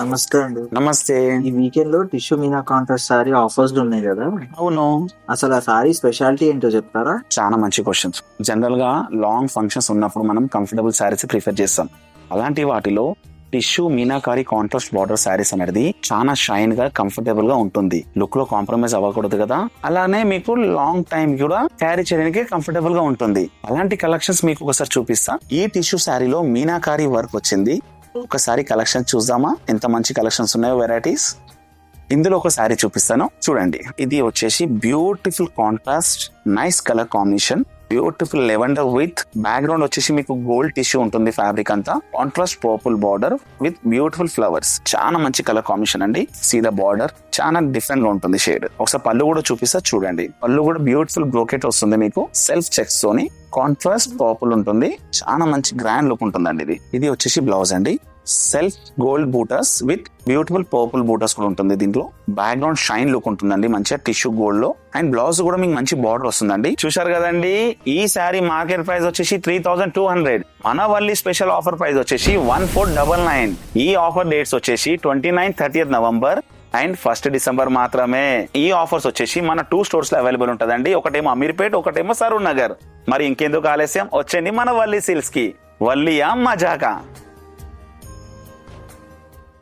నమస్తే అండి. నమస్తే. ఈ వీకెండ్ లో tissue Meena contrast sorry offers ఉన్నాయి కదా. అవును. అసలు ఆ సారీ స్పెషాలిటీ ఏంటో చెప్తారా? చాలా మంచి క్వశ్చన్స్. జనరల్ గా లాంగ్ ఫంక్షన్స్ ఉన్నప్పుడు మనం కంఫర్టబుల్ శారీస్ ప్రిఫర్ చేస్తాం. అలాంటి వాటిలో tissue meenakari contrast border saris అనేది చాలా షైన్ గా కంఫర్టబుల్ గా ఉంటుంది. లుక్ లో కాంప్రమైజ్ అవ్వకూడదు కదా, అలానే మీకు లాంగ్ టైం కూడా క్యారీ చేయడానికి కంఫర్టబుల్ గా ఉంటుంది. అలాంటి కలెక్షన్స్ మీకు ఒకసారి చూపిస్తా. ఈ టిష్యూ శారీలో మీనాకారి వర్క్ వచ్చింది. ఒకసారి కలెక్షన్ చూద్దామా, ఎంత మంచి కలెక్షన్స్ ఉన్నాయో, వెరైటీస్. ఇందులో ఒక శారీ చూపిస్తాను, చూడండి. ఇది వచ్చేసి beautiful contrast, nice colour combination, beautiful lavender with background వచ్చేసి మీకు గోల్డ్ టిష్యూ ఉంటుంది. ఫ్యాబ్రిక్ అంతా contrast purple border with beautiful flowers. చాలా మంచి కలర్ కాంబినేషన్ అండి. సీదా బార్డర్ చాలా డిఫరెంట్ గా ఉంటుంది షేడ్. ఒకసారి పళ్ళు కూడా చూపిస్తా, చూడండి. పళ్ళు కూడా బ్యూటిఫుల్ బ్రోకెట్ వస్తుంది మీకు, సెల్ఫ్ చెక్స్ తోని. కాంట్రాస్ట్ పర్పుల్ ఉంటుంది, చాలా మంచి గ్రాండ్ లుక్ ఉంటుందండి. ఇది వచ్చేసి బ్లౌజ్ అండి. సెల్ఫ్ గోల్డ్ బూటర్స్ విత్ బ్యూటిఫుల్ పర్పుల్ బూటర్స్ కూడా ఉంటుంది. దీంట్లో బ్యాక్గ్రౌండ్ షైన్ లుక్ ఉంటుందండి మంచిగా టిష్యూ గోల్డ్ లో. అండ్ బ్లౌజ్ కూడా మీకు మంచి బార్డర్ వస్తుందండి. చూశారు కదండి. ఈ శారీ మార్కెట్ ప్రైస్ వచ్చేసి 3200. మన వల్లి స్పెషల్ ఆఫర్ ప్రైస్ వచ్చేసి 1499. ఈ ఆఫర్ డేట్స్ వచ్చేసి 29, 30th November and 1st December మాత్రమే. ఈ ఆఫర్స్ వచ్చేసి మన 2 స్టోర్స్ లో అవైలబుల్ ఉంటదండి. ఒకటేమో అమీర్పేట్, ఒకటేమో సరూర్ నగర్. మరి ఇంకెందుకు ఆలస్యం, వచ్చేయండి మన వల్లి సిల్క్స్ కి. వల్లియా మజాకా.